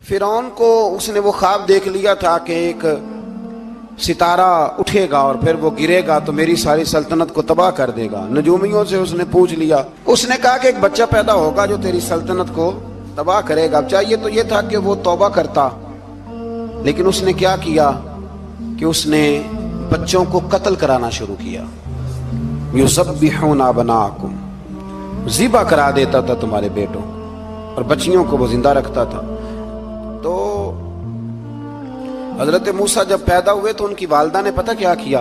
فرعون کو اس نے وہ خواب دیکھ لیا تھا کہ ایک ستارہ اٹھے گا اور پھر وہ گرے گا تو میری ساری سلطنت کو تباہ کر دے گا۔ نجومیوں سے اس نے پوچھ لیا، اس نے کہا کہ ایک بچہ پیدا ہوگا جو تیری سلطنت کو تباہ کرے گا۔ چاہیے تو یہ تھا کہ وہ توبہ کرتا، لیکن اس نے کیا کیا کہ اس نے بچوں کو قتل کرانا شروع کیا۔ یذبحون ابناءکم، ذبح کرا دیتا تھا تمہارے بیٹوں، اور بچیوں کو وہ زندہ رکھتا تھا۔ تو حضرت موسیٰ جب پیدا ہوئے تو ان کی والدہ نے پتہ کیا کیا،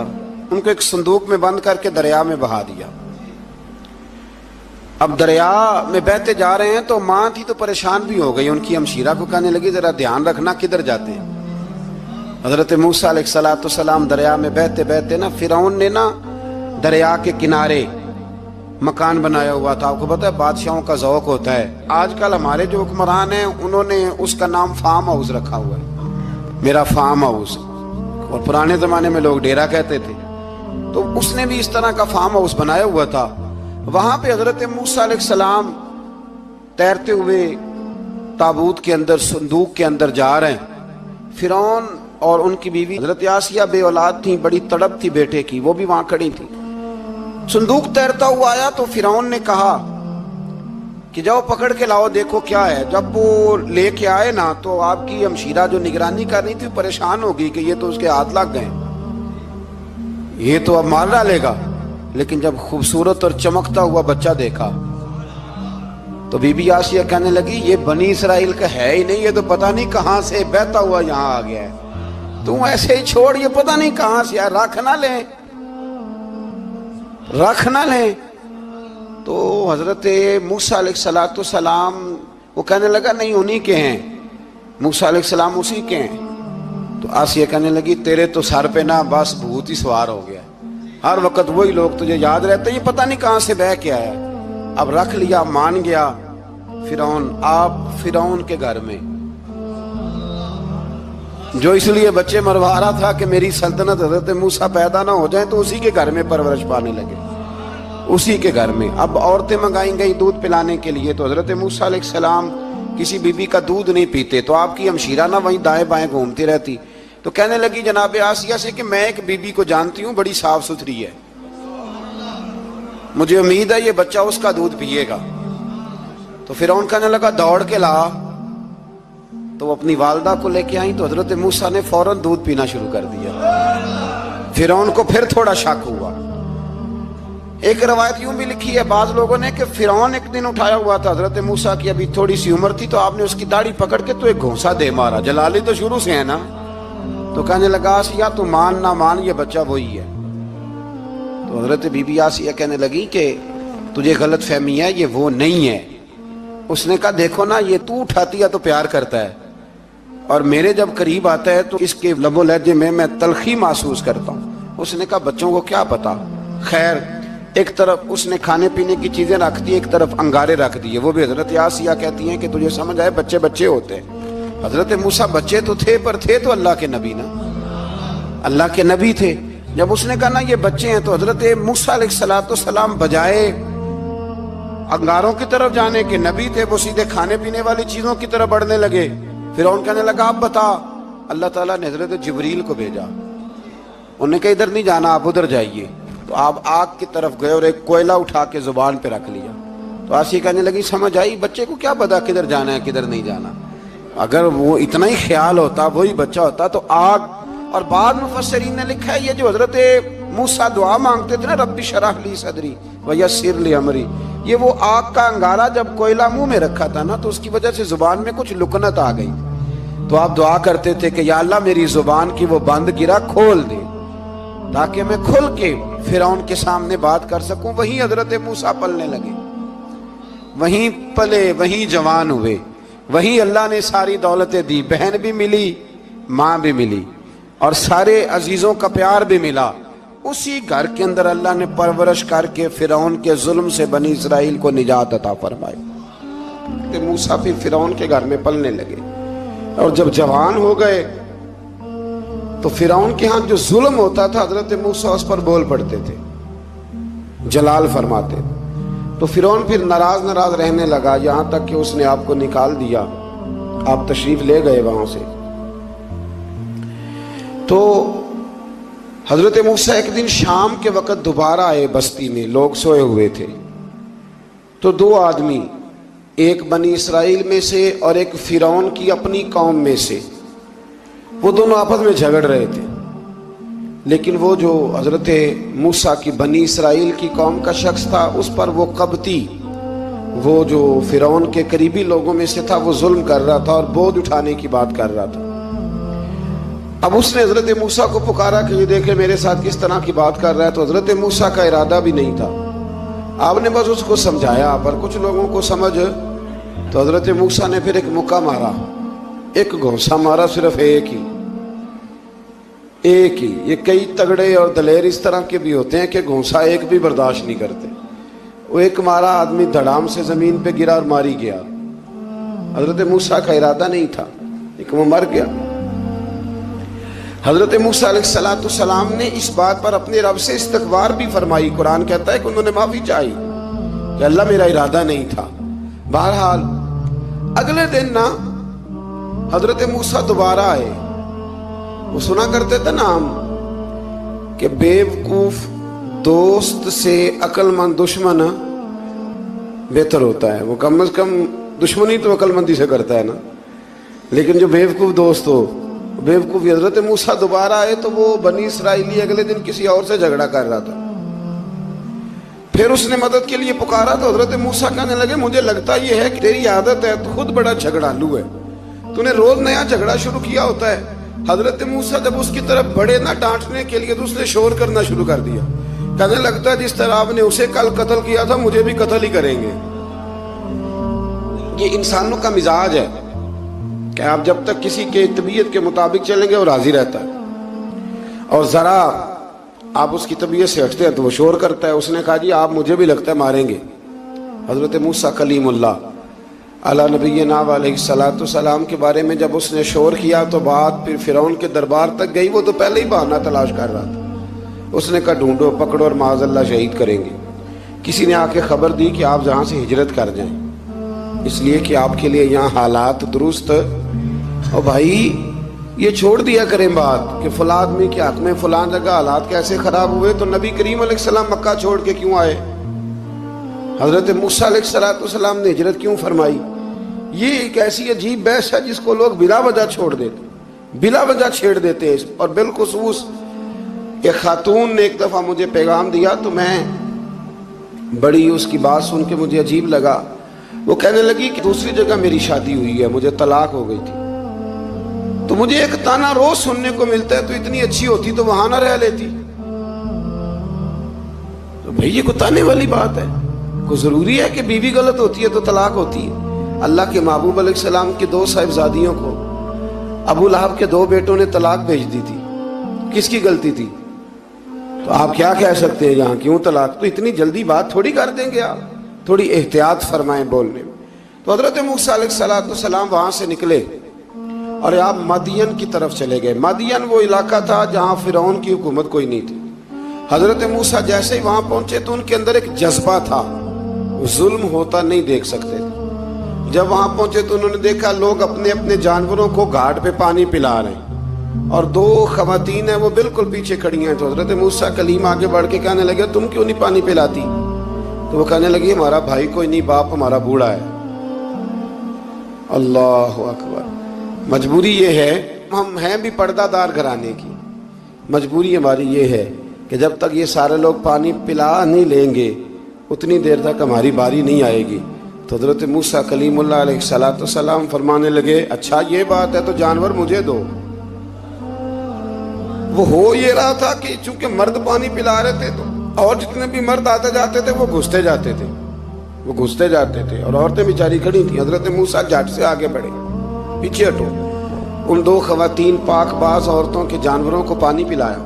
ان کو ایک صندوق میں بند کر کے دریا میں بہا دیا۔ اب دریا میں بہتے جا رہے ہیں تو ماں تھی تو پریشان بھی ہو گئی، ان کی ہمشیرہ کو کہنے لگی ذرا دھیان رکھنا کدھر جاتے ہیں۔ حضرت موسیٰ علیہ السلام دریا میں بہتے بہتے نا، فرعون نے نا دریا کے کنارے مکان بنایا ہوا تھا۔ آپ کو پتہ ہے بادشاہوں کا ذوق ہوتا ہے، آج کل ہمارے جو حکمران ہیں انہوں نے اس کا نام فارم ہاؤس رکھا ہوا ہے، میرا فارم ہاؤس، اور پرانے زمانے میں لوگ ڈیرا کہتے تھے۔ تو اس نے بھی اس طرح کا فارم ہاؤس بنایا ہوا تھا۔ وہاں پہ حضرت موسیٰ علیہ السلام تیرتے ہوئے تابوت کے اندر، صندوق کے اندر جا رہے ہیں۔ فرعون اور ان کی بیوی حضرت آسیہ بے اولاد تھیں، بڑی تڑپ تھی بیٹے کی، وہ بھی وہاں کھڑی تھی۔ صندوق تیرتا ہوا آیا تو فرعون نے کہا کہ جاؤ پکڑ کے لاؤ دیکھو کیا ہے۔ جب وہ لے کے آئے نا تو آپ کی ہمشیرہ جو نگرانی کر رہی تھی پریشان ہو گئی کہ یہ تو اس کے ہاتھ لگ گئے، یہ تو اب مار ڈالے گا۔ لیکن جب خوبصورت اور چمکتا ہوا بچہ دیکھا تو بی بی آسیہ کہنے لگی یہ بنی اسرائیل کا ہے ہی نہیں، یہ تو پتہ نہیں کہاں سے بہتا ہوا یہاں آ گیا ہے، تم ایسے ہی چھوڑ، یہ پتہ نہیں کہاں سے ہے، رکھ نہ لیں، رکھ نہ لیں۔ تو حضرت موسیٰ علیہ السلام وہ کہنے لگا نہیں انہی کے ہیں، موسیٰ علیہ السلام اسی کے ہیں۔ تو آسیہ کہنے لگی تیرے تو سر پہ نا بس بھوت ہی سوار ہو گیا، ہر وقت وہی لوگ تجھے یاد رہتے، یہ پتہ نہیں کہاں سے بہ کے آیا۔ اب رکھ لیا، مان گیا فرعون۔ آپ فرعون کے گھر میں جو اس لیے بچے مروا رہا تھا کہ میری سلطنت حضرت موسیٰ پیدا نہ ہو جائیں، تو اسی کے گھر میں پرورش پانے لگے، اسی کے گھر میں۔ اب عورتیں منگائیں گئی دودھ پلانے کے لیے، تو حضرت موسیٰ علیہ السلام کسی بی بی کا دودھ نہیں پیتے، تو آپ کی ہمشیرہ نہ وہیں دائیں بائیں گھومتی رہتی۔ تو کہنے لگی جناب آسیہ سے کہ میں ایک بی بی کو جانتی ہوں، بڑی صاف ستھری ہے، مجھے امید ہے یہ بچہ اس کا دودھ پیے گا۔ تو فرعون کہنے لگا دوڑ کے لا، تو وہ اپنی والدہ کو لے کے آئیں تو حضرت موسیٰ نے فوراً دودھ پینا شروع کر دیا۔ فرعون کو پھر تھوڑا شک ہوا۔ ایک روایت یوں بھی لکھی ہے بعض لوگوں نے کہ فرعون ایک دن اٹھایا ہوا تھا حضرت موسیٰ کی، ابھی تھوڑی سی عمر تھی، تو آپ نے اس کی داڑھی پکڑ کے تو ایک گھونسا دے مارا، جلالی تو شروع سے ہے نا۔ تو کہنے لگا آسیہ تو مان نہ مان یہ بچہ وہی ہے۔ تو حضرت بی بی آسیہ کہنے لگی کہ تجھے غلط فہمی ہے، یہ وہ نہیں ہے۔ اس نے کہا دیکھو نا یہ تو اٹھاتی ہے تو پیار کرتا ہے، اور میرے جب قریب آتا ہے تو اس کے لب و لہجے میں تلخی محسوس کرتا ہوں۔ اس نے کہا بچوں کو کیا پتا۔ خیر ایک طرف اس نے کھانے پینے کی چیزیں رکھ دی، ایک طرف انگارے رکھ دیے، وہ بھی حضرت آسیہ کہتی ہیں کہ تجھے سمجھ آئے بچے بچے ہوتے ہیں۔ حضرت موسیٰ بچے تو تھے پر تھے تو اللہ کے نبی نا، اللہ کے نبی تھے۔ جب اس نے کہا نا یہ بچے ہیں تو حضرت موسیٰ علیہ السلام بجائے انگاروں کی طرف جانے کے، نبی تھے، وہ سیدھے کھانے پینے والی چیزوں کی طرف بڑھنے لگے۔ فرعون کہنے لگا اب بتا۔ اللہ تعالیٰ نے حضرت جبریل کو بھیجا، انہوں نے کہا ادھر نہیں جانا آپ ادھر جائیے۔ تو آپ آگ کی طرف گئے اور ایک کوئلہ اٹھا کے زبان پہ رکھ لیا۔ تو آسیہ کہنے لگی سمجھ آئی، بچے کو کیا پتا کدھر جانا ہے کدھر نہیں جانا، اگر وہ اتنا ہی خیال ہوتا وہی بچہ ہوتا تو آگ۔ اور بعض مفسرین نے لکھا ہے یہ جو حضرت موسیٰ دعا مانگتے تھے نا رب اشرح لی صدری ویسر لی امری، یہ وہ آگ کا انگارہ جب کوئلہ منہ میں رکھا تھا نا تو اس کی وجہ سے زبان میں کچھ لکنت آ گئی، تو آپ دعا کرتے تھے کہ یا اللہ میری زبان کی وہ بند گرا کھول دے تاکہ میں کھل کے فرعون کے سامنے بات کر سکوں۔ وہیں حضرت موسیٰ پلنے لگے، وہیں پلے، وہیں جوان ہوئے، وہیں اللہ نے ساری دولتیں دی، بہن بھی ملی، ماں بھی ملی، اور سارے عزیزوں کا پیار بھی ملا۔ اسی گھر کے اندر اللہ نے پرورش کر کے فرعون کے ظلم سے بنی اسرائیل کو نجات عطا فرمائی۔ کہ موسیٰ پھر فرعون کے گھر میں پلنے لگے، اور جب جوان ہو گئے تو فرعون کے ہاں جو ظلم ہوتا تھا حضرت موسیٰ اس پر بول پڑتے تھے، جلال فرماتے۔ تو فرعون پھر ناراض رہنے لگا، یہاں تک کہ اس نے آپ کو نکال دیا آپ تشریف لے گئے وہاں سے. تو حضرت موسیٰ ایک دن شام کے وقت دوبارہ آئے بستی میں، لوگ سوئے ہوئے تھے. تو دو آدمی، ایک بنی اسرائیل میں سے اور ایک فرعون کی اپنی قوم میں سے، وہ دونوں آپس میں جھگڑ رہے تھے. لیکن وہ جو حضرت موسیٰ کی بنی اسرائیل کی قوم کا شخص تھا، اس پر وہ قبطی، وہ جو فرعون کے قریبی لوگوں میں سے تھا، وہ ظلم کر رہا تھا اور بوجھ اٹھانے کی بات کر رہا تھا. اب اس نے حضرت موسیٰ کو پکارا کہ یہ دیکھے میرے ساتھ کس طرح کی بات کر رہا ہے. تو حضرت موسیٰ کا ارادہ بھی نہیں تھا، آپ نے بس اس کو سمجھایا. پر کچھ لوگوں کو سمجھ، تو حضرت موسیٰ نے پھر ایک مکہ مارا، ایک گھونسا مارا، صرف ایک ہی. یہ کئی تگڑے اور دلیر اس طرح کے بھی ہوتے ہیں کہ گھونسا ایک بھی برداشت نہیں کرتے. وہ ایک مارا، آدمی دھڑام سے زمین پہ گرا اور ماری گیا. حضرت موسیٰ کا ارادہ نہیں تھا لیکن وہ مر گیا. حضرت موسیٰ علیہ السلام نے اس بات پر اپنے رب سے استغفار بھی فرمائی. قرآن کہتا ہے کہ انہوں نے معافی چاہی کہ اللہ میرا ارادہ نہیں تھا. بہرحال اگلے دن نا حضرت موسیٰ دوبارہ آئے. وہ سنا کرتے تھے نا ہم کہ بیوقوف دوست سے عقل مند دشمن بہتر ہوتا ہے. وہ کم از کم دشمنی تو عقل مندی سے کرتا ہے نا، لیکن جو بیوقوف دوست ہو بیوقوفی. حضرت موسیٰ دوبارہ آئے تو وہ بنی اسرائیلی اگلے دن کسی اور سے جھگڑا کر رہا تھا. پھر اس نے مدد کے لیے پکارا تو حضرت موسیٰ کہنے لگے مجھے لگتا یہ ہے کہ تیری عادت ہے، تو خود بڑا جھگڑالو ہے، تو نے روز نیا جھگڑا شروع کیا ہوتا ہے. حضرت موسیٰ جب اس کی طرف بڑے نہ ڈانٹنے کے لیے تو اس نے شور کرنا شروع کر دیا. کہنے لگتا ہے جس طرح آپ نے اسے کل قتل کیا تھا مجھے بھی قتل ہی کریں گے. یہ انسانوں کا مزاج ہے کہ آپ جب تک کسی کے طبیعت کے مطابق چلیں گے وہ راضی رہتا ہے، اور ذرا آپ اس کی طبیعت سے ہٹتے ہیں تو وہ شور کرتا ہے. اس نے کہا جی آپ مجھے بھی لگتا ہے ماریں گے. حضرت موسیٰ کلیم اللہ علی نبینا علیہ السلام کے بارے میں جب اس نے شور کیا تو بات پھر فرعون کے دربار تک گئی. وہ تو پہلے ہی بہانہ تلاش کر رہا تھا. اس نے کہا ڈھونڈو، پکڑو اور معاذ اللہ شہید کریں گے. کسی نے آ کے خبر دی کہ آپ جہاں سے ہجرت کر جائیں، اس لیے کہ آپ کے لیے یہاں حالات درست. اور بھائی یہ چھوڑ دیا کریں بات کہ فلاں آدمی کے حق میں فلاں جگہ حالات کیسے خراب ہوئے، تو نبی کریم علیہ السلام مکہ چھوڑ کے کیوں آئے؟ حضرت موسیٰ علیہ السلام نے ہجرت کیوں فرمائی؟ یہ ایک ایسی عجیب بحث ہے جس کو لوگ بلا وجہ چھوڑ دیتے، بلا وجہ چھیڑ دیتے ہیں. اور بالخصوص ایک خاتون نے ایک دفعہ مجھے پیغام دیا تو میں بڑی اس کی بات سن کے مجھے عجیب لگا. وہ کہنے لگی کہ دوسری جگہ میری شادی ہوئی ہے، مجھے طلاق ہو گئی تھی، تو مجھے ایک تانا روز سننے کو ملتا ہے تو اتنی اچھی ہوتی تو وہاں نہ رہ لیتی. تو بھئی یہ کوئی تانے والی بات ہے؟ کوئی ضروری ہے کہ بیوی غلط ہوتی ہے تو طلاق ہوتی ہے؟ اللہ کے محبوب علیہ السلام کی دو صاحبزادیوں کو ابو لہب کے دو بیٹوں نے طلاق بھیج دی تھی. کس کی غلطی تھی؟ تو آپ کیا کہہ سکتے ہیں یہاں کیوں طلاق؟ تو اتنی جلدی بات تھوڑی کر دیں گے آپ، تھوڑی احتیاط فرمائیں بولنے میں. تو حضرت موسیٰ علیہ السلام وہاں سے نکلے اور آپ مدین کی طرف چلے گئے. مدین وہ علاقہ تھا جہاں فرعون کی حکومت کوئی نہیں تھی. حضرت موسیٰ جیسے ہی وہاں پہنچے تو ان کے اندر ایک جذبہ تھا، ظلم ہوتا نہیں دیکھ سکتے تھے. جب وہاں پہنچے تو انہوں نے دیکھا لوگ اپنے اپنے جانوروں کو گھاٹ پہ پانی پلا رہے ہیں اور دو خواتین ہیں وہ بالکل پیچھے کھڑی ہیں. تو حضرت موسیٰ کلیم آگے بڑھ کے کہنے لگے تم کیوں نہیں پانی پلاتی؟ تو وہ کہنے لگی ہمارا بھائی کوئی نہیں، باپ ہمارا بوڑھا ہے. اللہ اکبر. مجبوری یہ ہے، ہم ہیں بھی پردہ دار گھرانے کی، مجبوری ہماری یہ ہے کہ جب تک یہ سارے لوگ پانی پلا نہیں لیں گے اتنی دیر تک ہماری باری نہیں آئے گی. تو حضرت موسیٰ کلیم اللہ علیہ السلام فرمانے لگے اچھا یہ بات ہے تو جانور مجھے دو. وہ ہو یہ رہا تھا کہ چونکہ مرد پانی پلا رہے تھے تو اور جتنے بھی مرد آتے جاتے تھے وہ گھستے جاتے تھے اور عورتیں بیچاری کھڑی تھیں. حضرت موسیٰ جھٹ سے آگے بڑھے، پیچھے ہٹو. ان دو خواتین پاک باز عورتوں کے جانوروں کو پانی پلایا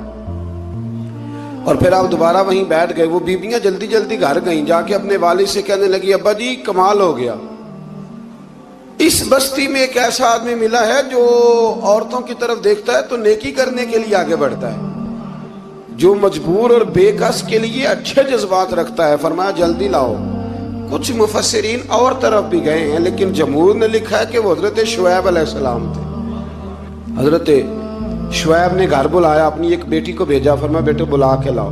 اور پھر آپ دوبارہ وہیں بیٹھ گئے. وہ بیویاں جلدی جلدی گھر گئیں، جا کے اپنے والد سے کہنے لگی ابا جی کمال ہو گیا، اس بستی میں ایک ایسا آدمی ملا ہے جو عورتوں کی طرف دیکھتا ہے تو نیکی کرنے کے لیے آگے بڑھتا ہے، جو مجبور اور بے کس کے لیے اچھے جذبات رکھتا ہے. فرمایا جلدی لاؤ. کچھ مفسرین اور طرف بھی گئے ہیں، لیکن جمہور نے لکھا ہے کہ وہ حضرت شعیب علیہ السلام تھے۔ حضرت شعیب نے گھر بلایا، اپنی ایک بیٹی کو بھیجا، فرمایا بیٹے بلا کے لاؤ۔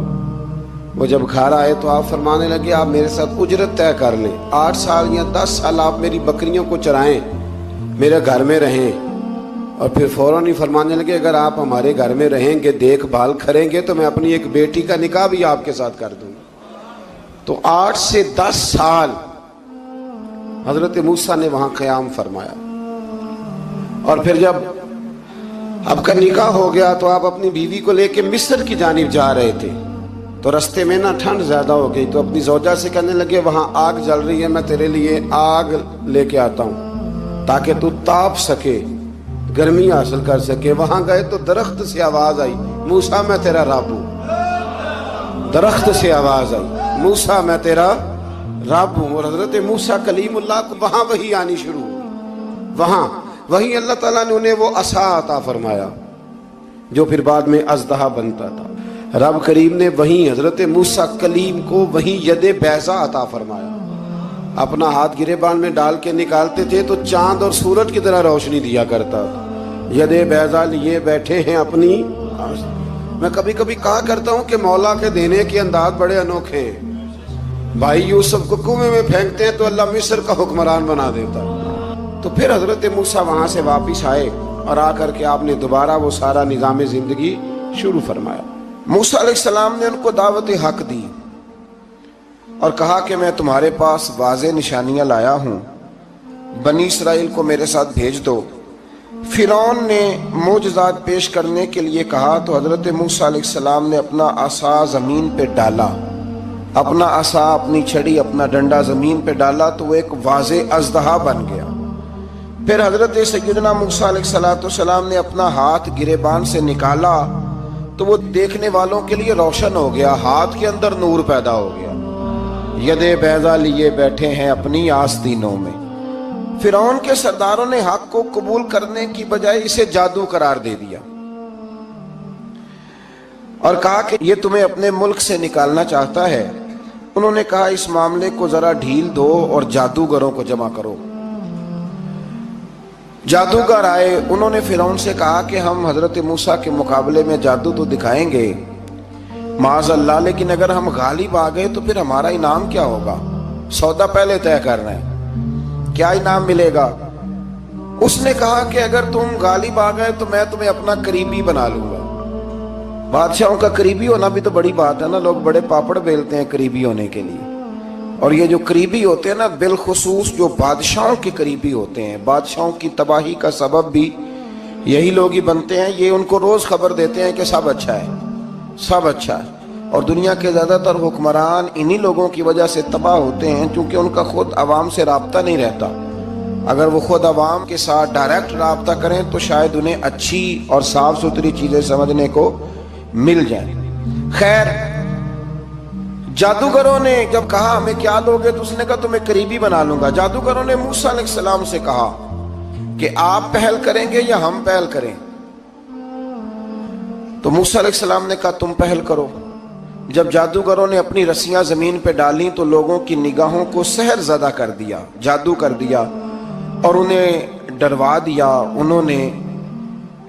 وہ جب گھر آئے تو آپ فرمانے لگے آپ میرے ساتھ اجرت طے کر لیں، 8 سال یا 10 سال آپ میری بکریوں کو چرائیں، میرے گھر میں رہیں۔ اور پھر فوراً ہی فرمانے لگے اگر آپ ہمارے گھر میں رہیں گے، دیکھ بھال کریں گے، تو میں اپنی ایک بیٹی کا نکاح بھی آپ کے ساتھ کر دوں گا۔ تو 8 سے 10 سال حضرت موسیٰ نے وہاں قیام فرمایا۔ اور پھر جب آپ کا نکاح ہو گیا تو آپ اپنی بیوی کو لے کے مصر کی جانب جا رہے تھے، تو رستے میں نا ٹھنڈ زیادہ ہو گئی، تو اپنی زوجہ سے کہنے لگے وہاں آگ جل رہی ہے، میں تیرے لیے آگ لے کے آتا ہوں تاکہ تو تاپ سکے، گرمی حاصل کر سکے۔ وہاں گئے تو درخت سے آواز آئی موسیٰ میں تیرا رب ہوں۔ درخت سے آواز آئی موسیٰ میں تیرا رب ہوں۔ اور حضرت موسیٰ کلیم اللہ کو وہاں وحی آنی شروع ہوئی، وہاں وہی اللہ تعالیٰ نے انہیں وہ عصا عطا فرمایا جو پھر بعد میں اژدہا بنتا تھا۔ رب کریم نے وہیں حضرت موسیٰ کلیم کو وہیں ید بیضا عطا فرمایا۔ اپنا ہاتھ گریبان میں ڈال کے نکالتے تھے تو چاند اور سورج کی طرح روشنی دیا کرتا تھا۔ ید بیضا لیے بیٹھے ہیں اپنی۔ میں کبھی کبھی کہا کرتا ہوں کہ مولا کے دینے کے انداز بڑے انوکھے ہیں۔ بھائی یوسف کو کنویں میں پھینکتے ہیں تو اللہ مصر کا حکمران بنا دیتا۔ تو پھر حضرت موسیٰ وہاں سے واپس آئے اور آ کر کے آپ نے دوبارہ وہ سارا نظام زندگی شروع فرمایا۔ موسیٰ علیہ السلام نے ان کو دعوت حق دی اور کہا کہ میں تمہارے پاس واضح نشانیاں لایا ہوں، بنی اسرائیل کو میرے ساتھ بھیج دو۔ فرعون نے معجزات پیش کرنے کے لیے کہا تو حضرت موسیٰ علیہ السلام نے اپنا عصا زمین پہ ڈالا، اپنا عصا، اپنی چھڑی، اپنا ڈنڈا زمین پہ ڈالا تو وہ ایک واضح اژدہا بن گیا۔ پھر حضرت سیدنا موسیٰ علیہ السلام نے اپنا ہاتھ گریبان سے نکالا تو وہ دیکھنے والوں کے لیے روشن ہو گیا، ہاتھ کے اندر نور پیدا ہو گیا۔ ید بیضا لیے بیٹھے ہیں اپنی آستینوں میں۔ فرعون کے سرداروں نے حق کو قبول کرنے کی بجائے اسے جادو قرار دے دیا اور کہا کہ یہ تمہیں اپنے ملک سے نکالنا چاہتا ہے۔ انہوں نے کہا اس معاملے کو ذرا ڈھیل دو اور جادوگروں کو جمع کرو۔ جادوگر آئے، انہوں نے فرعون سے کہا کہ ہم حضرت موسیٰ کے مقابلے میں جادو تو دکھائیں گے معاذ اللہ، لیکن اگر ہم غالب آ گئے تو پھر ہمارا انعام کیا ہوگا؟ سودا پہلے طے کرنا ہے، کیا انعام ملے گا؟ اس نے کہا کہ اگر تم غالب آ گئے تو میں تمہیں اپنا قریبی بنا لوں گا۔ بادشاہوں کا قریبی ہونا بھی تو بڑی بات ہے نا، لوگ بڑے پاپڑ بیلتے ہیں قریبی ہونے کے لیے، اور یہ جو قریبی ہوتے ہیں نا، بالخصوص جو بادشاہوں کے قریبی ہوتے ہیں، بادشاہوں کی تباہی کا سبب بھی یہی لوگ ہی بنتے ہیں۔ یہ ان کو روز خبر دیتے ہیں کہ سب اچھا ہے، سب اچھا ہے، اور دنیا کے زیادہ تر حکمران انہی لوگوں کی وجہ سے تباہ ہوتے ہیں کیونکہ ان کا خود عوام سے رابطہ نہیں رہتا۔ اگر وہ خود عوام کے ساتھ ڈائریکٹ رابطہ کریں تو شاید انہیں اچھی اور صاف ستھری چیزیں سمجھنے کو مل جائیں۔ خیر، جادوگروں نے جب کہا ہمیں کیا لوگے تو اس نے کہا تمہیں قریبی بنا لوں گا۔ جادوگروں نے موسیٰ علیہ السلام سے کہا کہ آپ پہل کریں گے یا ہم پہل کریں؟ تو موسیٰ علیہ السلام نے کہا تم پہل کرو۔ جب جادوگروں نے اپنی رسیاں زمین پہ ڈالیں تو لوگوں کی نگاہوں کو سحر زدہ کر دیا، جادو کر دیا اور انہیں ڈروا دیا۔ انہوں نے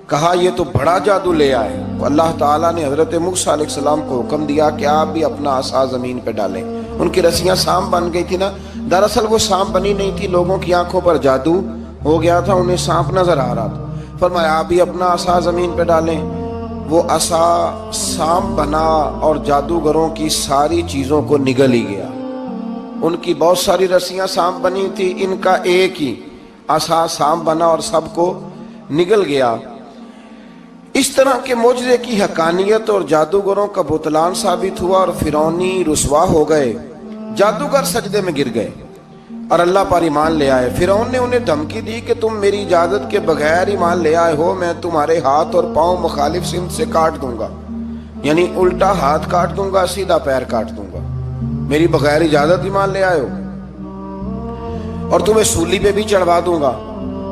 کہا یہ تو بڑا جادو لے آئے۔ اللہ تعالیٰ نے حضرت موسیٰ علیہ السلام کو حکم دیا کہ آپ بھی اپنا عصا زمین پہ ڈالیں۔ ان کی رسیاں سام بن گئی تھی نا، دراصل وہ سام بنی نہیں تھی، لوگوں کی آنکھوں پر جادو ہو گیا تھا، انہیں سانپ نظر آ رہا تھا۔ فرمایا آپ بھی اپنا عصا زمین پہ ڈالیں۔ وہ عصا سام بنا اور جادوگروں کی ساری چیزوں کو نگل ہی گیا۔ ان کی بہت ساری رسیاں سانپ بنی تھی، ان کا ایک ہی عصا سانپ بنا اور سب کو نگل گیا۔ اس طرح کے معجزے کی حقانیت اور جادوگروں کا بطلان ثابت ہوا اور فرعونی رسوا ہو گئے۔ جادوگر سجدے میں گر گئے اور اللہ پر ایمان لے آئے۔ فرعون نے انہیں دھمکی دی کہ تم میری اجازت کے بغیر ایمان لے آئے ہو، میں تمہارے ہاتھ اور پاؤں مخالف سمت سے کاٹ دوں گا، یعنی الٹا ہاتھ کاٹ دوں گا، سیدھا پیر کاٹ دوں گا، میری بغیر اجازت ایمان لے آئے ہو، اور تمہیں سولی پہ بھی چڑھوا دوں گا۔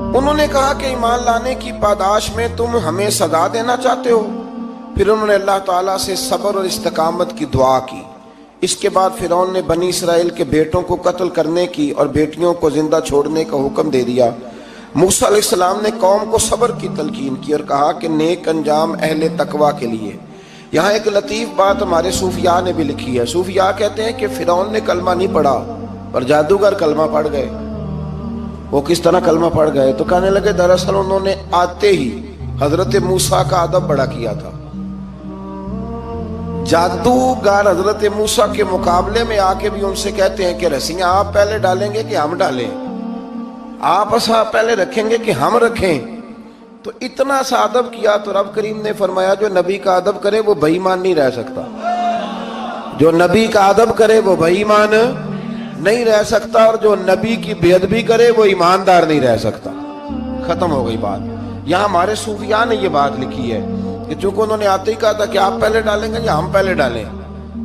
انہوں نے کہا کہ ایمان لانے کی پاداش میں تم ہمیں سزا دینا چاہتے ہو؟ پھر انہوں نے اللہ تعالیٰ سے صبر اور استقامت کی دعا کی۔ اس کے بعد فرعون نے بنی اسرائیل کے بیٹوں کو قتل کرنے کی اور بیٹیوں کو زندہ چھوڑنے کا حکم دے دیا۔ موسیٰ علیہ السلام نے قوم کو صبر کی تلقین کی اور کہا کہ نیک انجام اہل تقوی کے لیے۔ یہاں ایک لطیف بات ہمارے صوفیاء نے بھی لکھی ہے۔ صوفیاء کہتے ہیں کہ فرعون نے کلمہ نہیں پڑھا پر جادوگر کلمہ پڑھ گئے۔ وہ کس طرح کلمہ پڑھ گئے؟ تو کہنے لگے دراصل انہوں نے آتے ہی حضرت موسیٰ کا ادب بڑا کیا تھا۔ جادوگر حضرت موسیٰ کے مقابلے میں آ کے بھی ان سے کہتے ہیں کہ رسیاں آپ پہلے ڈالیں گے کہ ہم ڈالیں؟ آپ اصحاب پہلے رکھیں گے کہ ہم رکھیں؟ تو اتنا سا ادب کیا تو رب کریم نے فرمایا جو نبی کا ادب کرے وہ بے ایمان نہیں رہ سکتا۔ جو نبی کا ادب کرے وہ بے ایمان نہیں رہ سکتا، اور جو نبی کی بے ادبی کرے وہ ایماندار نہیں رہ سکتا۔ ختم ہو گئی بات۔ یہاں ہمارے صوفیاء نے یہ بات لکھی ہے کہ چونکہ انہوں نے آتے ہی کہا تھا کہ آپ پہلے ڈالیں گے یا ہم پہلے ڈالیں،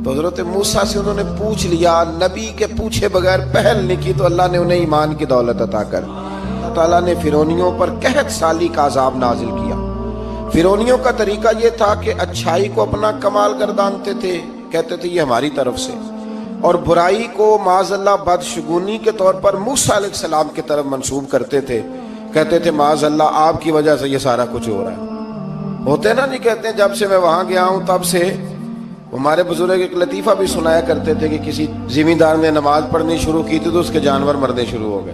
تو حضرت موسیٰ سے انہوں نے پوچھ لیا، نبی کے پوچھے بغیر پہل نہیں کی تو اللہ نے انہیں ایمان کی دولت عطا کر دی۔ اللہ تعالیٰ نے فرعونیوں پر قحط سالی کا عذاب نازل کیا۔ فرعونیوں کا طریقہ یہ تھا کہ اچھائی کو اپنا کمال گردانتے تھے، کہتے تھے یہ ہماری طرف سے، اور برائی کو معاذ اللہ بدشگونی کے طور پر موسیٰ علیہ السلام کی طرف منسوب کرتے تھے، کہتے تھے معاذ اللہ آپ کی وجہ سے یہ سارا کچھ ہو رہا ہے۔ ہوتے نا نہیں کہتے ہیں جب سے میں وہاں گیا ہوں تب سے۔ ہمارے بزرگ ایک لطیفہ بھی سنایا کرتے تھے کہ کسی زمیندار نے نماز پڑھنی شروع کی تھی تو اس کے جانور مرنے شروع ہو گئے۔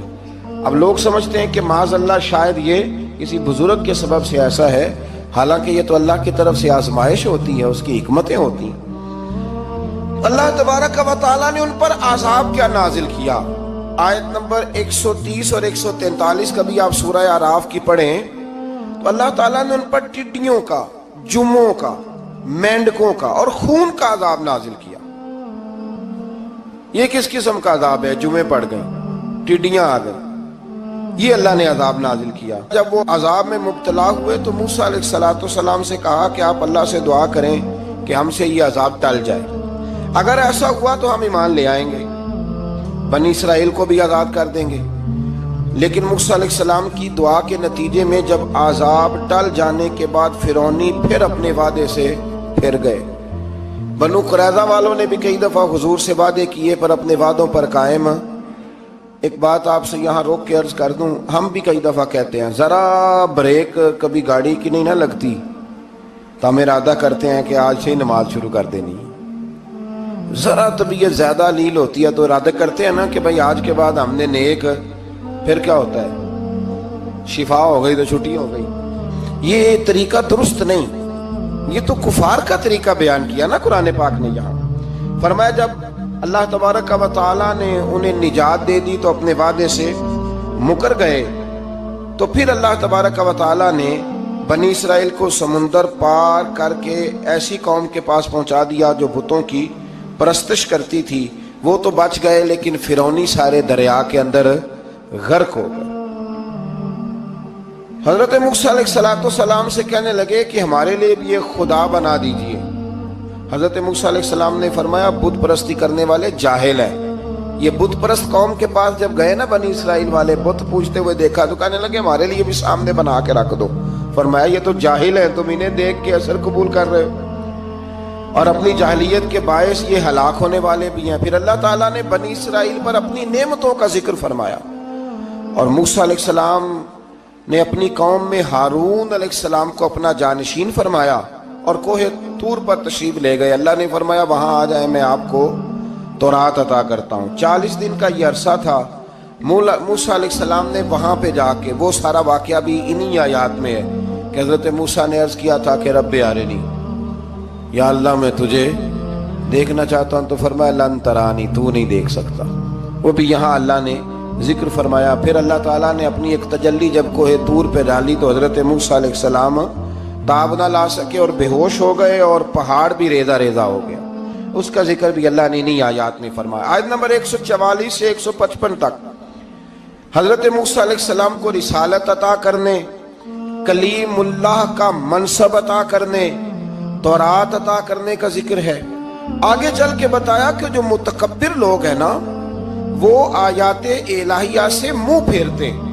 اب لوگ سمجھتے ہیں کہ معاذ اللہ شاید یہ کسی بزرگ کے سبب سے ایسا ہے، حالانکہ یہ تو اللہ کی طرف سے آزمائش ہوتی ہے، اس کی حکمتیں ہوتی ہیں۔ اللہ تبارک و تعالیٰ نے ان پر عذاب کیا نازل کیا؟ آیت نمبر 130 اور 143 کبھی آپ سورہ اعراف کی پڑھیں تو اللہ تعالیٰ نے ان پر ٹڈیوں کا، جموں کا، مینڈکوں کا اور خون کا عذاب نازل کیا۔ یہ کس قسم کا عذاب ہے؟ جمعے پڑ گئے، ٹڈیاں آ گئیں، یہ اللہ نے عذاب نازل کیا۔ جب وہ عذاب میں مبتلا ہوئے تو موسیٰ علیہ السلام سے کہا کہ آپ اللہ سے دعا کریں کہ ہم سے یہ عذاب ٹل جائے، اگر ایسا ہوا تو ہم ایمان لے آئیں گے، بنی اسرائیل کو بھی آزاد کر دیں گے۔ لیکن موسیٰ علیہ السلام کی دعا کے نتیجے میں جب عذاب ٹل جانے کے بعد فرعونی پھر اپنے وعدے سے پھر گئے۔ بنو قریظہ والوں نے بھی کئی دفعہ حضور سے وعدے کیے پر اپنے وعدوں پر قائم۔ ایک بات آپ سے یہاں روک کے عرض کر دوں، ہم بھی کئی دفعہ کہتے ہیں ذرا بریک کبھی گاڑی کی نہیں نہ لگتی تو ہم ارادہ کرتے ہیں کہ آج سے ہی نماز شروع کر دینی۔ ذرا طبیعت زیادہ لیل ہوتی ہے تو ارادہ کرتے ہیں نا کہ بھائی آج کے بعد ہم نے نیک، پھر کیا ہوتا ہے؟ شفا ہو گئی تو چھٹی ہو گئی۔ یہ طریقہ درست نہیں، یہ تو کفار کا طریقہ بیان کیا نا قرآن پاک نے۔ یہاں فرمایا جب اللہ تبارک و تعالیٰ نے انہیں نجات دے دی تو اپنے وعدے سے مکر گئے، تو پھر اللہ تبارک و تعالیٰ نے بنی اسرائیل کو سمندر پار کر کے ایسی قوم کے پاس پہنچا دیا جو بتوں کی پرستش کرتی تھی۔ وہ تو بچ گئے لیکن فرعونی سارے دریا کے اندر غرق ہو گئے۔ حضرت موسیٰ علیہ السلام سے کہنے لگے کہ ہمارے لیے بھی یہ خدا بنا دیجئے۔ حضرت موسیٰ علیہ السلام نے فرمایا بت پرستی کرنے والے جاہل ہیں۔ یہ بت پرست قوم کے پاس جب گئے نا بنی اسرائیل والے، بت پوجتے ہوئے دیکھا تو کہنے لگے ہمارے لیے بھی سامنے بنا کے رکھ دو۔ فرمایا یہ تو جاہل ہیں، تم انہیں دیکھ کے اثر قبول کر رہے ہو، اور اپنی جاہلیت کے باعث یہ ہلاک ہونے والے بھی ہیں۔ پھر اللہ تعالیٰ نے بنی اسرائیل پر اپنی نعمتوں کا ذکر فرمایا، اور موسیٰ علیہ السلام نے اپنی قوم میں ہارون علیہ السلام کو اپنا جانشین فرمایا اور کوہ طور پر تشریف لے گئے۔ اللہ نے فرمایا وہاں آ جائیں، میں آپ کو تورات عطا کرتا ہوں۔ 40 دن کا یہ عرصہ تھا۔ موسیٰ علیہ السلام نے وہاں پہ جا کے، وہ سارا واقعہ بھی انہی آیات میں ہے کہ حضرت موسیٰ نے عرض کیا تھا کہ رب ارنی، یا اللہ میں تجھے دیکھنا چاہتا ہوں، تو فرمایا لن ترانی، تو نہیں دیکھ سکتا۔ وہ بھی یہاں اللہ نے ذکر فرمایا۔ پھر اللہ تعالیٰ نے اپنی ایک تجلی جب کوہ طور پہ ڈالی تو حضرت موسیٰ علیہ السلام تاب نہ لا سکے اور بے ہوش ہو گئے، اور پہاڑ بھی ریزہ ریزہ ہو گیا۔ اس کا ذکر بھی اللہ نے انہی آیات میں فرمایا۔ آیت نمبر 144 سے 155 تک حضرت موسیٰ علیہ السلام کو رسالت عطا کرنے، کلیم اللہ کا منصب عطا کرنے، تورات عطا کرنے کا ذکر ہے۔ آگے چل کے بتایا کہ جو متکبر لوگ ہیں نا وہ آیات الہیہ سے منہ پھیرتے ہیں،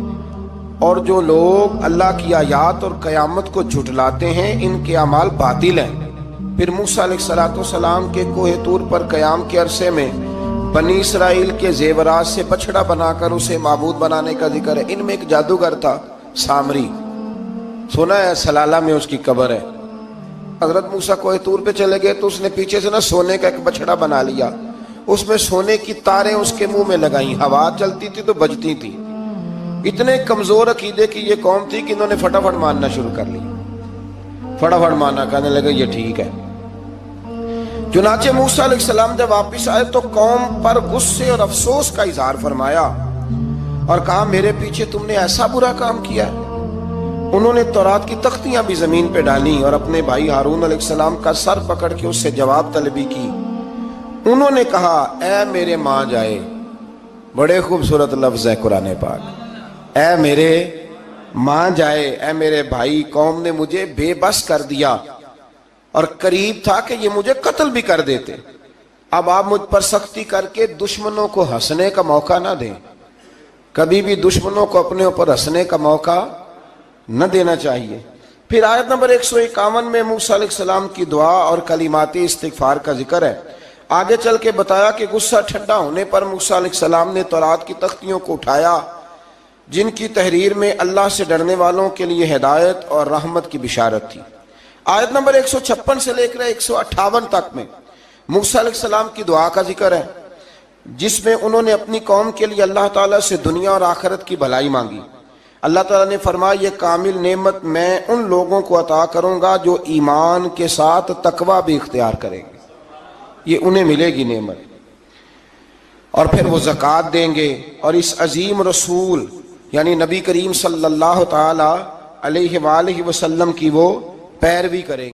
اور جو لوگ اللہ کی آیات اور قیامت کو جھٹلاتے ہیں ان کے اعمال باطل ہیں۔ پھر موسیٰ علیہ السلام کے کوہ طور پر قیام کے عرصے میں بنی اسرائیل کے زیورات سے بچڑا بنا کر اسے معبود بنانے کا ذکر ہے۔ ان میں ایک جادوگر تھا سامری، سنا ہے سلالہ میں اس کی قبر ہے۔ حضرت موسیٰ کوہ طور پہ چلے گئے تو اس نے پیچھے سے سونے کا ایک بچڑا بنا لیا، اس میں سونے کی تاریں اس کے منہ میں لگائیں، ہوا چلتی تھی تو بجتی تھی۔ اتنے کمزور عقیدے کی یہ قوم تھی کہ انہوں نے فٹافٹ ماننا شروع کر لی، فٹافٹ ماننا، کہنے لگے یہ ٹھیک ہے۔ چنانچہ موسیٰ علیہ السلام جب واپس آئے تو قوم پر غصے اور افسوس کا اظہار فرمایا اور کہا میرے پیچھے تم نے ایسا برا کام کیا ہے۔ انہوں نے تورات کی تختیاں بھی زمین پہ ڈالی اور اپنے بھائی ہارون علیہ السلام کا سر پکڑ کے اس سے جواب طلبی کی۔ انہوں نے کہا اے میرے ماں جائے، بڑے خوبصورت لفظ ہے قرآن پاک، اے میرے ماں جائے، اے میرے بھائی، قوم نے مجھے بے بس کر دیا اور قریب تھا کہ یہ مجھے قتل بھی کر دیتے۔ اب آپ مجھ پر سختی کر کے دشمنوں کو ہنسنے کا موقع نہ دیں، کبھی بھی دشمنوں کو اپنے اوپر ہنسنے کا موقع نہ دینا چاہیے۔ پھر آیت نمبر 151 میں موسیٰ علیہ السلام کی دعا اور کلمات استغفار کا ذکر ہے۔ آگے چل کے بتایا کہ غصہ ٹھنڈا ہونے پر موسیٰ علیہ السلام نے تورات کی تختیوں کو اٹھایا جن کی تحریر میں اللہ سے ڈرنے والوں کے لیے ہدایت اور رحمت کی بشارت تھی۔ آیت نمبر 156 سے لے کر 158 تک میں موسیٰ علیہ السلام کی دعا کا ذکر ہے، جس میں انہوں نے اپنی قوم کے لیے اللہ تعالیٰ سے دنیا اور آخرت کی بھلائی مانگی۔ اللہ تعالیٰ نے فرمایا یہ کامل نعمت میں ان لوگوں کو عطا کروں گا جو ایمان کے ساتھ تقوی بھی اختیار کریں گے، یہ انہیں ملے گی نعمت، اور پھر وہ زکوٰۃ دیں گے اور اس عظیم رسول یعنی نبی کریم صلی اللہ تعالی علیہ وآلہ وسلم کی وہ پیروی کریں گے۔